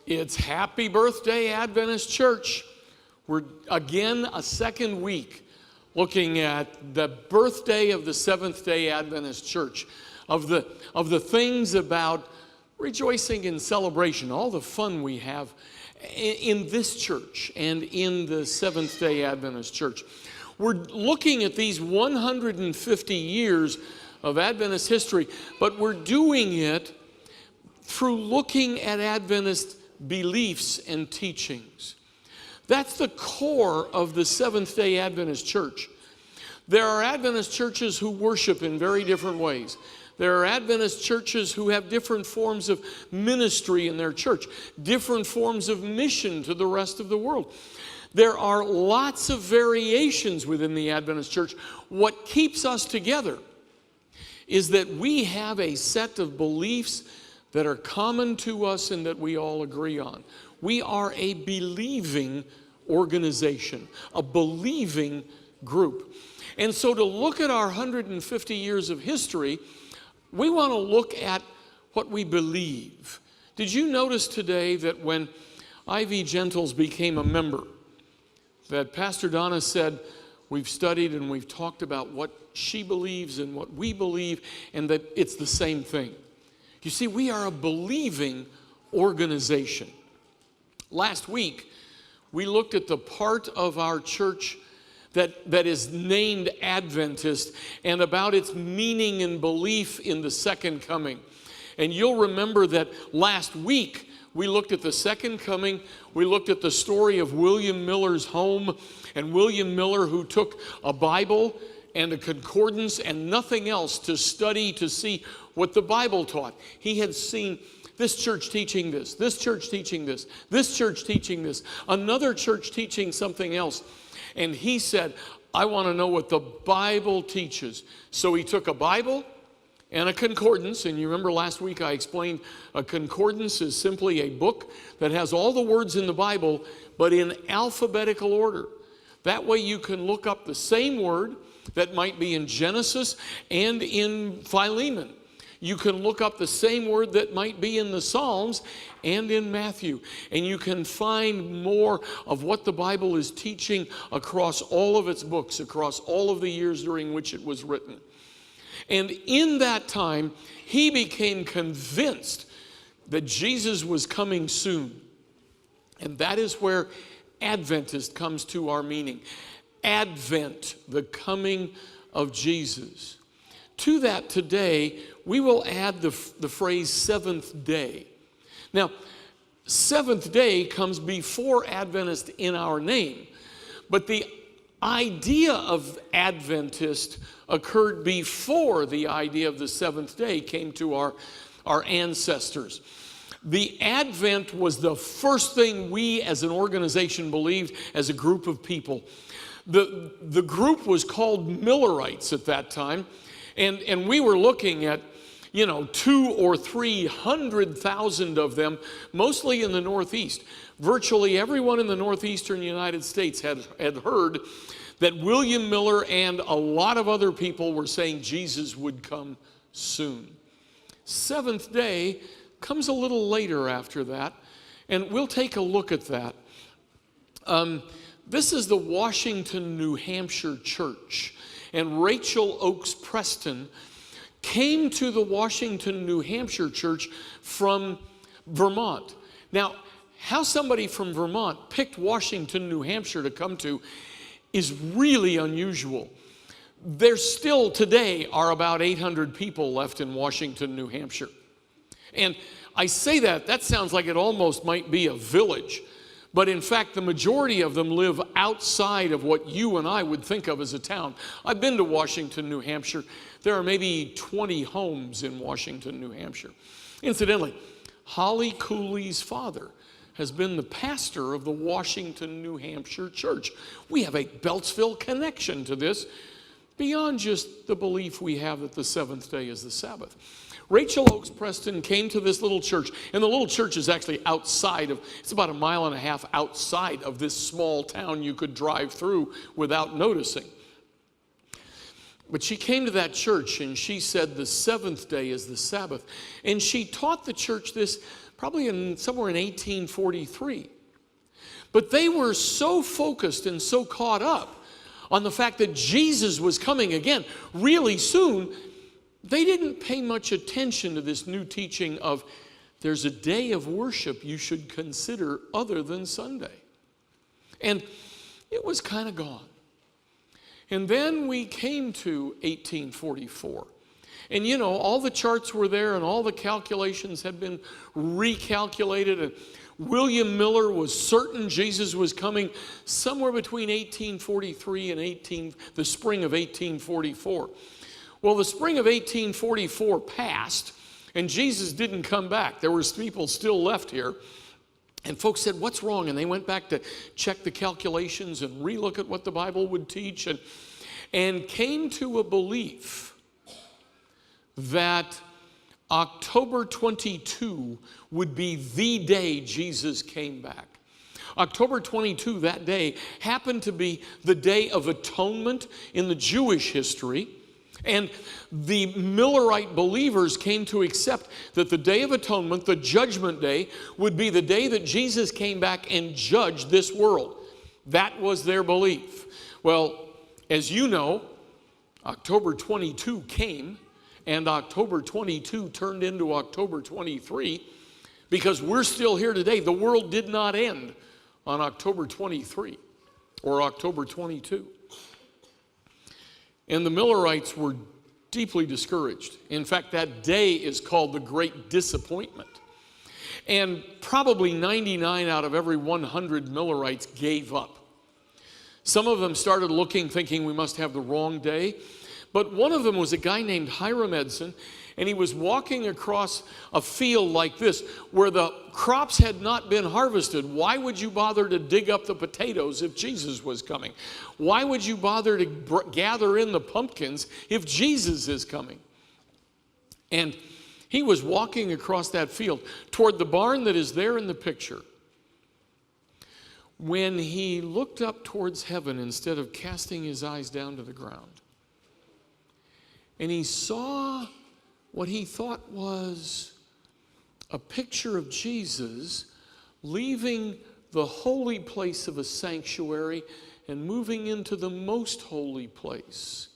It's Happy Birthday Adventist Church. We're again a second week looking at the birthday of the Seventh-day Adventist Church, of the things about rejoicing and celebration, all the fun we have in this church and in the Seventh-day Adventist Church. We're looking at these 150 years of Adventist history, but we're doing it through looking at Adventist beliefs and teachings. That's the core of the Seventh-day Adventist Church. There are Adventist churches who worship in very different ways. There are Adventist churches who have different forms of ministry in their church, different forms of mission to the rest of the world. There are lots of variations within the Adventist church. What keeps us together is that we have a set of beliefs that are common to us and that we all agree on. We are a believing organization, a believing group. And so to look at our 150 years of history, we want to look at what we believe. Did you notice today that when Ivy Gentles became a member, that Pastor Donna said, we've studied and we've talked about what she believes and what we believe, and that it's the same thing. You see, we are a believing organization. Last week, we looked at the part of our church that is named Adventist and about its meaning and belief in the second coming. And you'll remember that last week, we looked at the second coming. We looked at the story of William Miller's home, and William Miller, who took a Bible and a concordance and nothing else to study to see what the Bible taught. He had seen this church teaching this church teaching this church teaching this, another church teaching something else. And he said, I want to know what the Bible teaches. So he took a Bible and a concordance. And you remember last week I explained a concordance is simply a book that has all the words in the Bible, but in alphabetical order. That way you can look up the same word that might be in Genesis and in Philemon. You can look up the same word that might be in the Psalms and in Matthew. And you can find more of what the Bible is teaching across all of its books, across all of the years during which it was written. And in that time, he became convinced that Jesus was coming soon. And that is where Adventist comes to our meaning. Advent, the coming of Jesus. To that today, we will add the phrase seventh day. Now, seventh day comes before Adventist in our name, but the idea of Adventist occurred before the idea of the seventh day came to our ancestors. The Advent was the first thing we as an organization believed as a group of people. The group was called Millerites at that time, and we were looking at 200,000 or 300,000 of them, mostly in the Northeast. Virtually everyone in the northeastern United States had heard that William Miller and a lot of other people were saying Jesus would come soon. Seventh day comes a little later after that, and we'll take a look at that. This is the Washington, New Hampshire church, and Rachel Oakes Preston came to the Washington, New Hampshire church from Vermont. Now, how somebody from Vermont picked Washington, New Hampshire to come to is really unusual. There still today are about 800 people left in Washington, New Hampshire. And I say that sounds like it almost might be a village. But in fact, the majority of them live outside of what you and I would think of as a town. I've been to Washington, New Hampshire. There are maybe 20 homes in Washington, New Hampshire. Incidentally, Holly Cooley's father has been the pastor of the Washington, New Hampshire church. We have a Beltsville connection to this beyond just the belief we have that the seventh day is the Sabbath. Rachel Oakes Preston came to this little church, and the little church is actually outside of, it's about 1.5 miles outside of this small town you could drive through without noticing. But she came to that church and she said the seventh day is the Sabbath. And she taught the church this probably somewhere in 1843. But they were so focused and so caught up on the fact that Jesus was coming again really soon, they didn't pay much attention to this new teaching of there's a day of worship you should consider other than Sunday. And it was kind of gone. And then we came to 1844. And you know, all the charts were there and all the calculations had been recalculated. And William Miller was certain Jesus was coming somewhere between 1843 and the spring of 1844. Well, the spring of 1844 passed and Jesus didn't come back. There was people still left here. And folks said, what's wrong? And they went back to check the calculations and relook at what the Bible would teach and came to a belief that October 22 would be the day Jesus came back. October 22, that day, happened to be the Day of Atonement in the Jewish history. And the Millerite believers came to accept that the Day of Atonement, the Judgment Day, would be the day that Jesus came back and judged this world. That was their belief. Well, as you know, October 22 came, and October 22 turned into October 23, because we're still here today. The world did not end on October 23 or October 22. And the Millerites were deeply discouraged. In fact, that day is called the Great Disappointment. And probably 99 out of every 100 Millerites gave up. Some of them started looking, thinking we must have the wrong day. But one of them was a guy named Hiram Edson, and he was walking across a field like this where the crops had not been harvested. Why would you bother to dig up the potatoes if Jesus was coming? Why would you bother to gather in the pumpkins if Jesus is coming? And he was walking across that field toward the barn that is there in the picture. When he looked up towards heaven instead of casting his eyes down to the ground, and he saw what he thought was a picture of Jesus leaving the holy place of a sanctuary and moving into the most holy place.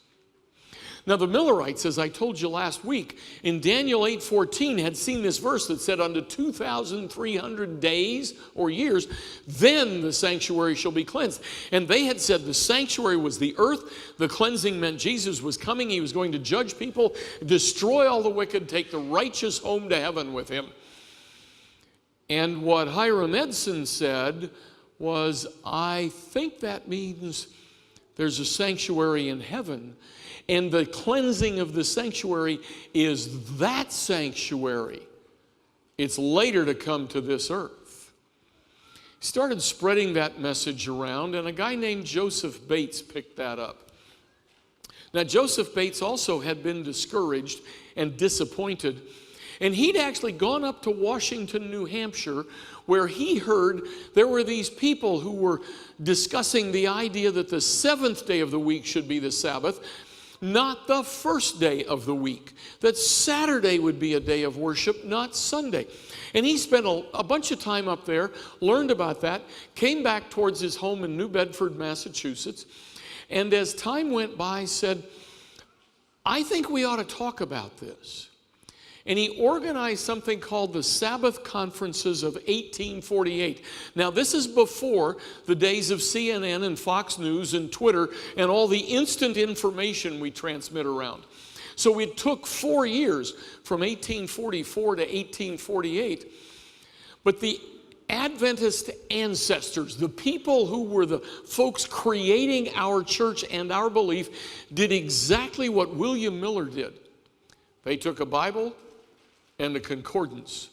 Now the Millerites, as I told you last week, in Daniel 8:14 had seen this verse that said, unto 2,300 days or years, then the sanctuary shall be cleansed. And they had said the sanctuary was the earth. The cleansing meant Jesus was coming. He was going to judge people, destroy all the wicked, take the righteous home to heaven with him. And what Hiram Edson said was, I think that means there's a sanctuary in heaven, and the cleansing of the sanctuary is that sanctuary. It's later to come to this earth. He started spreading that message around, and a guy named Joseph Bates picked that up. Now, Joseph Bates also had been discouraged and disappointed, and he'd actually gone up to Washington, New Hampshire, where he heard there were these people who were discussing the idea that the seventh day of the week should be the Sabbath, not the first day of the week. That Saturday would be a day of worship, not Sunday. And he spent a bunch of time up there, learned about that, came back towards his home in New Bedford, Massachusetts, and as time went by said, I think we ought to talk about this. And he organized something called the Sabbath Conferences of 1848. Now, this is before the days of CNN and Fox News and Twitter and all the instant information we transmit around. So it took 4 years from 1844 to 1848. But the Adventist ancestors, the people who were the folks creating our church and our belief, did exactly what William Miller did. They took a Bible and a concordance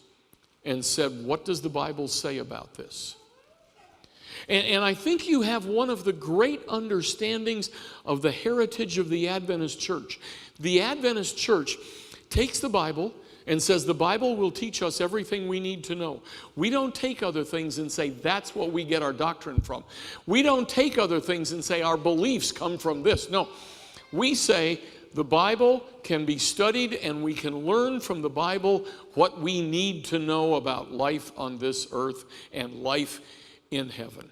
and said, what does the Bible say about this? And I think you have one of the great understandings of the heritage of the Adventist church. The Adventist church takes the Bible and says the Bible will teach us everything we need to know. We don't take other things and say that's what we get our doctrine from. We don't take other things and say our beliefs come from this. No, we say The Bible can be studied, and we can learn from the Bible what we need to know about life on this earth and life in heaven.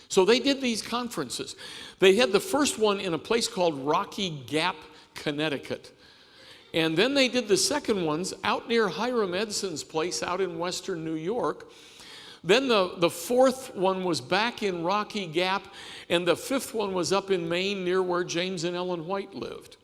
So they did these conferences. They had the first one in a place called Rocky Gap, Connecticut. And then they did the second ones out near Hiram Edson's place out in western New York. Then the fourth one was back in Rocky Gap, and the fifth one was up in Maine near where James and Ellen White lived.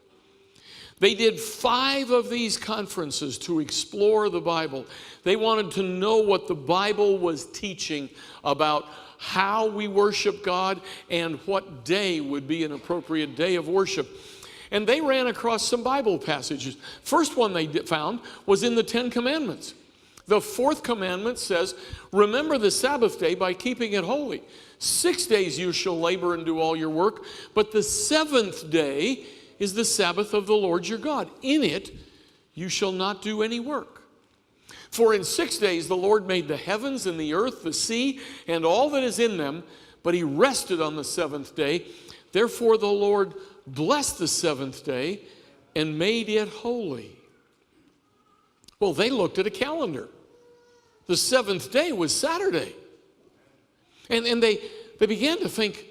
They did 5 of these conferences to explore the Bible. They wanted to know what the Bible was teaching about how we worship God and what day would be an appropriate day of worship. And they ran across some Bible passages. First one they found was in the 10 Commandments. The 4th commandment says, remember the Sabbath day by keeping it holy. 6 days you shall labor and do all your work, but the 7th day is the Sabbath of the Lord your God. In it you shall not do any work. For in 6 days the Lord made the heavens and the earth, the sea, and all that is in them, but he rested on the 7th day. Therefore the Lord blessed the 7th day and made it holy. Well, they looked at a calendar. The 7th day was Saturday. And they began to think,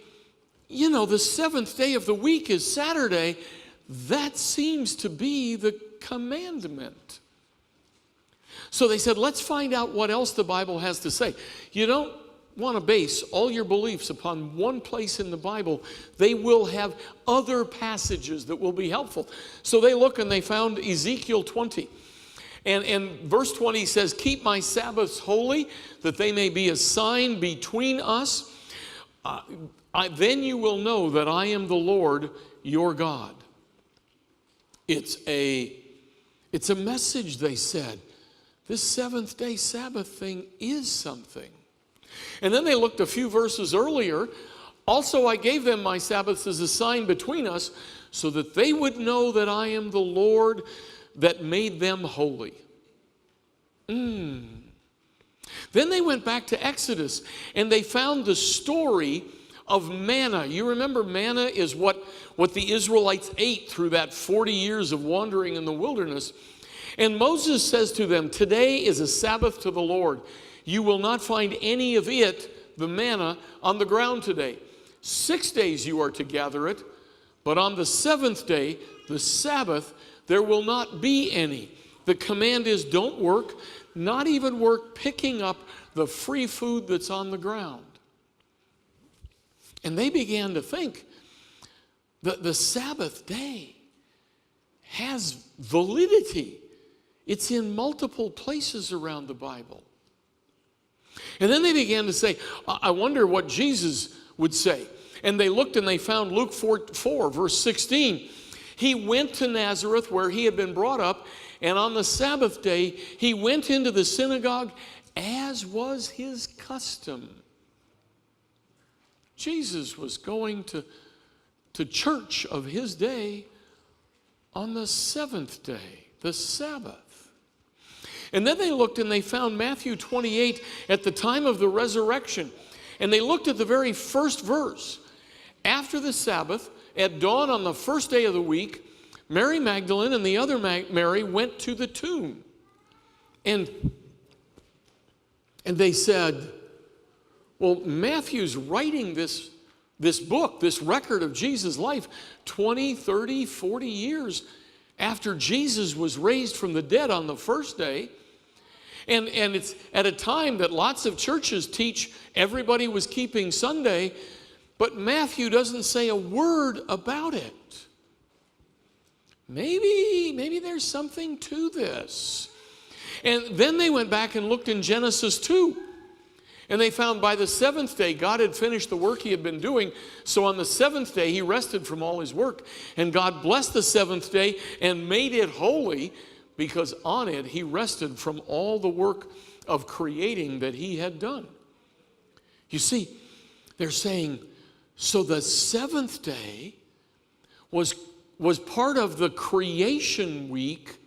you know, the 7th day of the week is Saturday. That seems to be the commandment. So they said, let's find out what else the Bible has to say. You don't want to base all your beliefs upon one place in the Bible. They will have other passages that will be helpful. So they look and they found Ezekiel 20. And verse 20 says, keep my Sabbaths holy, that they may be a sign between us. Then you will know that I am the Lord your God. It's a message, they said. This 7th day Sabbath thing is something. And then they looked a few verses earlier. Also, I gave them my Sabbaths as a sign between us, so that they would know that I am the Lord that made them holy. Then they went back to Exodus, and they found the story of manna. You remember manna is what the Israelites ate through that 40 years of wandering in the wilderness. And Moses says to them, today is a Sabbath to the Lord. You will not find any of it, the manna, on the ground today. 6 days you are to gather it, but on the 7th day, the Sabbath, there will not be any. The command is don't work, not even work picking up the free food that's on the ground. And they began to think that the Sabbath day has validity. It's in multiple places around the Bible. And then they began to say, I wonder what Jesus would say. And they looked and they found Luke 4 verse 16. He went to Nazareth where he had been brought up, and on the Sabbath day he went into the synagogue as was his custom. Jesus was going to church of his day on the 7th day, the Sabbath. And then they looked and they found Matthew 28 at the time of the resurrection. And they looked at the very first verse. After the Sabbath, at dawn on the first day of the week, Mary Magdalene and the other Mary went to the tomb. And they said, well, Matthew's writing this book, this record of Jesus' life, 20, 30, 40 years after Jesus was raised from the dead on the first day. And it's at a time that lots of churches teach everybody was keeping Sunday, but Matthew doesn't say a word about it. Maybe there's something to this. And then they went back and looked in Genesis 2. And they found by the 7th day, God had finished the work he had been doing. So on the 7th day, he rested from all his work. And God blessed the 7th day and made it holy, because on it he rested from all the work of creating that he had done. You see, they're saying, so the 7th day was part of the creation week.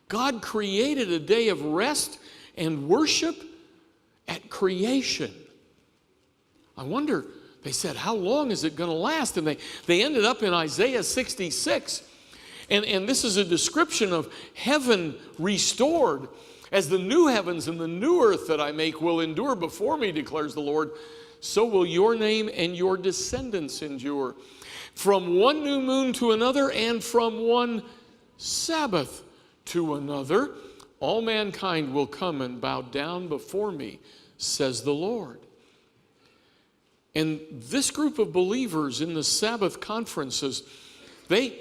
God created a day of rest and worship at creation. I wonder, they said, how long is it going to last? And they ended up in Isaiah 66. And this is a description of heaven restored. As the new heavens and the new earth that I make will endure before me, declares the Lord, so will your name and your descendants endure. From one new moon to another, and from one Sabbath to another, all mankind will come and bow down before me, says the Lord. And this group of believers in the Sabbath conferences, they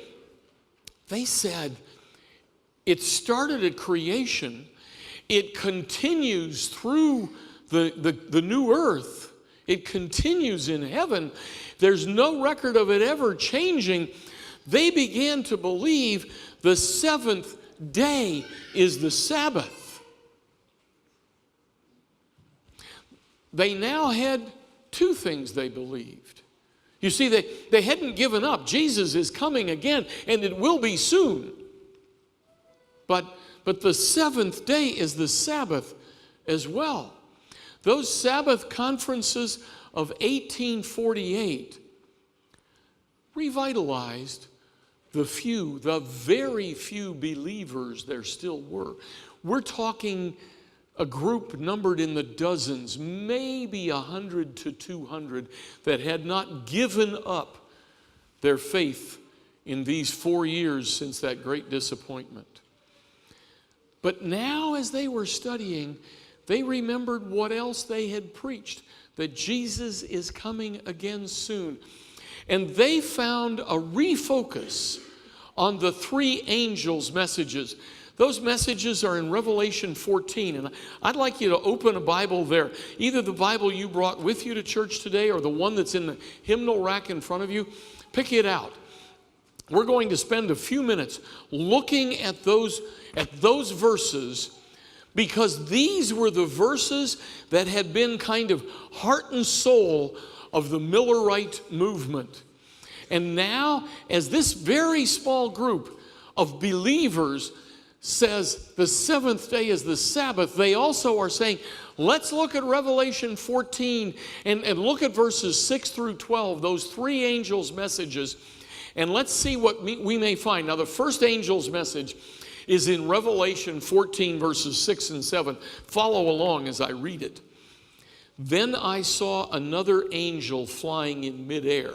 said it started at creation, it continues through the new earth, it continues in heaven. There's no record of it ever changing. They began to believe the seventh day is the Sabbath. They now had two things they believed. You see, they hadn't given up. Jesus is coming again, and it will be soon. But the seventh day is the Sabbath as well. Those Sabbath conferences of 1848 revitalized the very few believers there still were. We're talking a group numbered in the dozens, maybe 100 to 200, that had not given up their faith in these 4 years since that great disappointment. But now, as they were studying, they remembered what else they had preached, that Jesus is coming again soon. And they found a refocus on the three angels' messages. Those messages are in Revelation 14, and I'd like you to open a Bible there. Either the Bible you brought with you to church today or the one that's in the hymnal rack in front of you. Pick it out. We're going to spend a few minutes looking at those verses, because these were the verses that had been kind of heart and soul of the Millerite movement. And now, as this very small group of believers says the seventh day is the Sabbath, they also are saying, let's look at Revelation 14 and look at verses 6 through 12, those three angels' messages, and let's see what we may find. Now, the first angel's message is in Revelation 14, verses 6 and 7. Follow along as I read it. Then I saw another angel flying in midair,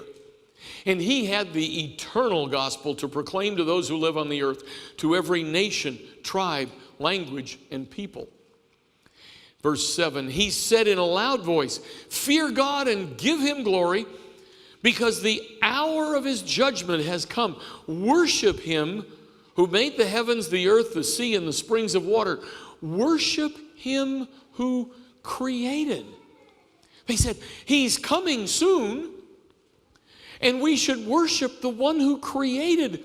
and he had the eternal gospel to proclaim to those who live on the earth, to every nation, tribe, language, and people. Verse 7, he said in a loud voice, fear God and give him glory, because the hour of his judgment has come. Worship him who made the heavens, the earth, the sea, and the springs of water. Worship him who created. They said, he's coming soon, and we should worship the one who created.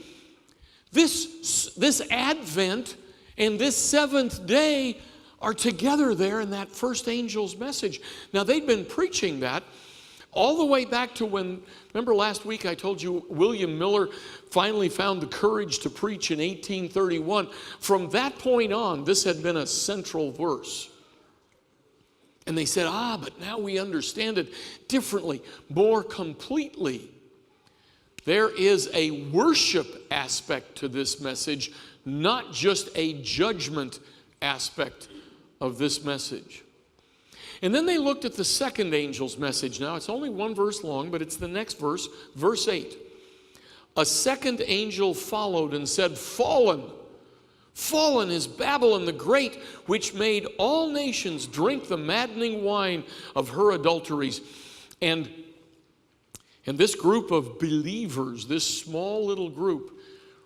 This Advent and this seventh day are together there in that first angel's message. Now, they'd been preaching that all the way back to when, remember last week I told you William Miller finally found the courage to preach in 1831. From that point on, this had been a central verse. And they said, but now we understand it differently, more completely. There is a worship aspect to this message, not just a judgment aspect of this message. And then they looked at the second angel's message. Now, it's only one verse long, but it's the next verse, verse 8. A second angel followed and said, fallen is Babylon the Great, which made all nations drink the maddening wine of her adulteries. And this group of believers, this small little group,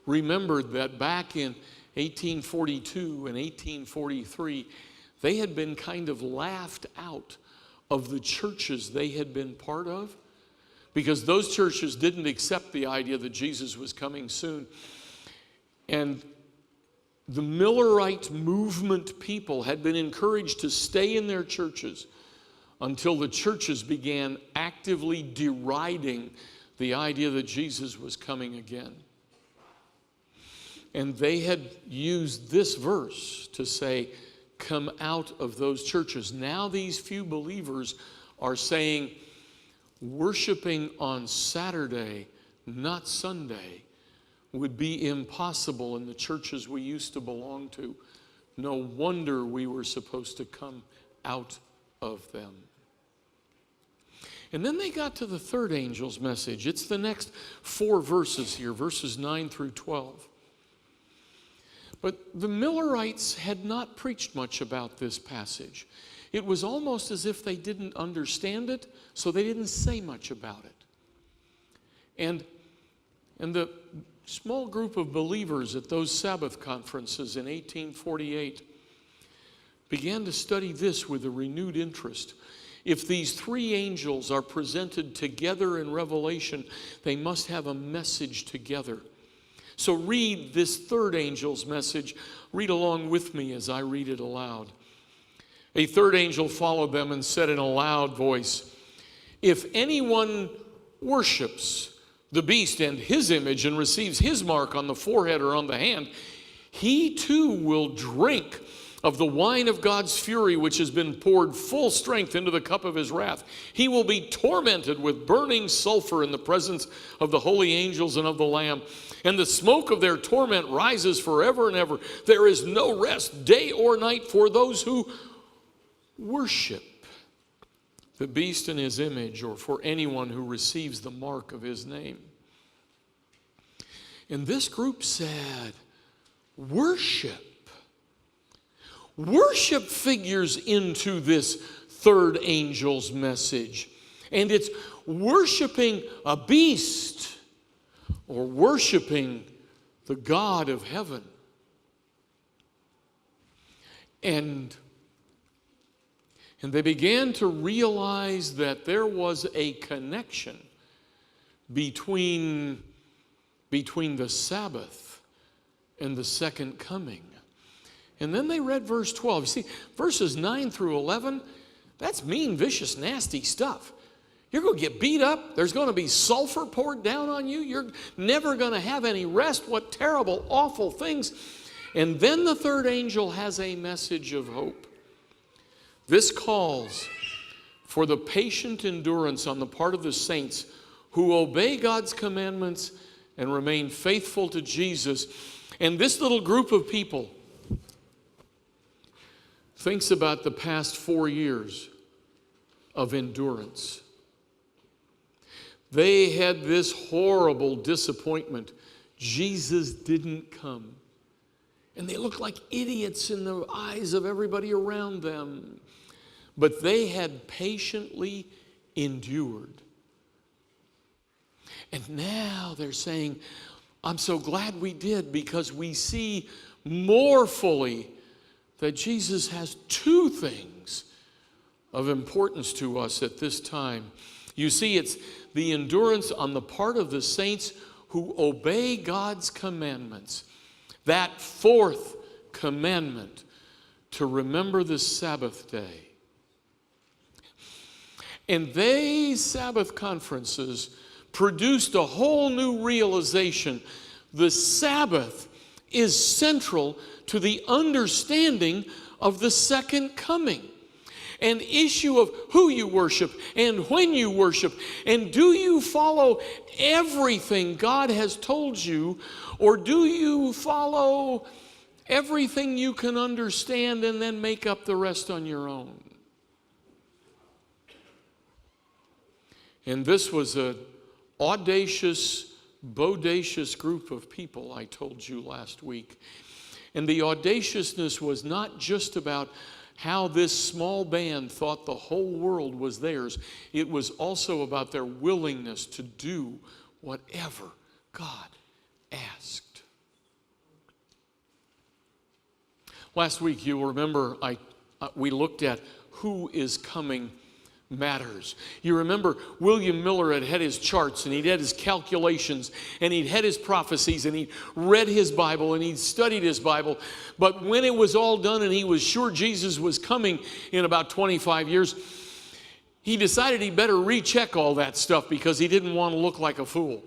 remembered that back in 1842 and 1843, they had been kind of laughed out of the churches they had been part of, because those churches didn't accept the idea that Jesus was coming soon. And the Millerite movement people had been encouraged to stay in their churches until the churches began actively deriding the idea that Jesus was coming again. And they had used this verse to say, come out of those churches. Now these few believers are saying, worshiping on Saturday, not Sunday, would be impossible in the churches we used to belong to. No wonder we were supposed to come out of them. And then they got to the third angel's message. It's the next 4 verses here, verses 9 through 12. But the Millerites had not preached much about this passage. It was almost as if they didn't understand it, so they didn't say much about it. And the small group of believers at those Sabbath conferences in 1848 began to study this with a renewed interest. If these 3 angels are presented together in Revelation, they must have a message together. So read this third angel's message. Read along with me as I read it aloud. A third angel followed them and said in a loud voice, "If anyone worships the beast and his image and receives his mark on the forehead or on the hand, he too will drink of the wine of God's fury, which has been poured full strength into the cup of his wrath. He will be tormented with burning sulfur in the presence of the holy angels and of the Lamb. And the smoke of their torment rises forever and ever. There is no rest, day or night, for those who worship the beast and his image, or for anyone who receives the mark of his name." And this group said, worship. Worship figures into this third angel's message. And it's worshiping a beast or worshiping the God of heaven. And they began to realize that there was a connection between the Sabbath and the second coming. And then they read verse 12. You see, verses 9 through 11, that's mean, vicious, nasty stuff. You're going to get beat up. There's going to be sulfur poured down on you. You're never going to have any rest. What terrible, awful things. And then the third angel has a message of hope. This calls for the patient endurance on the part of the saints who obey God's commandments and remain faithful to Jesus. And this little group of people thinks about the past 4 years of endurance. They had this horrible disappointment. Jesus didn't come. And they looked like idiots in the eyes of everybody around them. But they had patiently endured. And now they're saying, I'm so glad we did, because we see more fully that Jesus has 2 things of importance to us at this time. You see, it's the endurance on the part of the saints who obey God's commandments. That 4th commandment, to remember the Sabbath day. And these Sabbath conferences produced a whole new realization. The Sabbath is central to the understanding of the second coming. An issue of who you worship and when you worship. And do you follow everything God has told you, or do you follow everything you can understand and then make up the rest on your own? And this was an audacious, bodacious group of people, I told you last week. And the audaciousness was not just about how this small band thought the whole world was theirs. It was also about their willingness to do whatever God asked. Last week, you'll remember, we looked at who is coming matters. You remember William Miller had his charts, and he'd had his calculations, and he'd had his prophecies, and he'd read his Bible, and he'd studied his Bible. But when it was all done and he was sure Jesus was coming in about 25 years, he decided he'd better recheck all that stuff because he didn't want to look like a fool.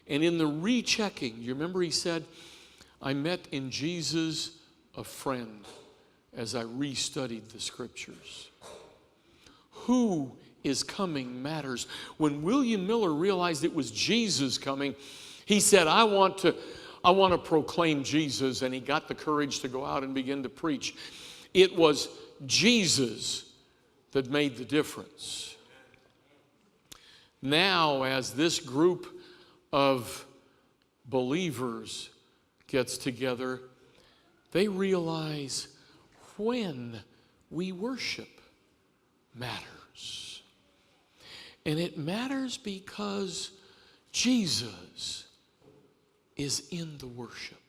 And in the rechecking, you remember he said, I met in Jesus a friend as I restudied the scriptures. Who is coming matters. When William Miller realized it was Jesus coming, He said, I want to proclaim Jesus, and he got the courage to go out and begin to preach. It was Jesus that made the difference. Now, as this group of believers gets together, they realize when we worship matters. And it matters because Jesus is in the worship.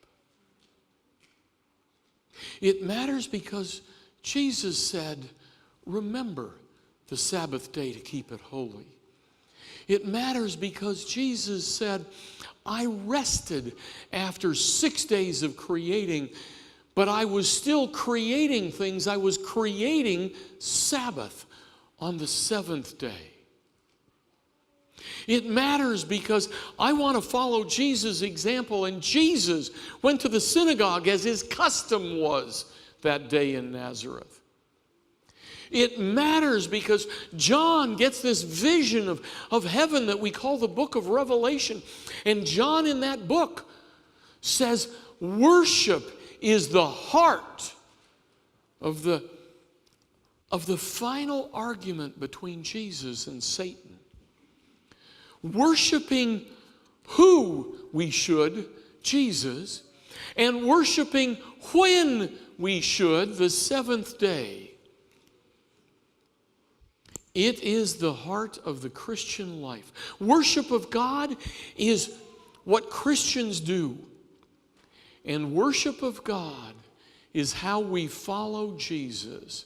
It matters because Jesus said, remember the Sabbath day to keep it holy. It matters because Jesus said, I rested after 6 days of creating, but I was still creating things. I was creating Sabbath on the seventh day. It matters because I want to follow Jesus' example, and Jesus went to the synagogue as his custom was that day in Nazareth. It matters because John gets this vision of heaven that we call the book of Revelation. And John in that book says worship is the heart of the final argument between Jesus and Satan. Worshiping who we should, Jesus, and worshiping when we should, the seventh day. It is the heart of the Christian life. Worship of God is what Christians do. And worship of God is how we follow Jesus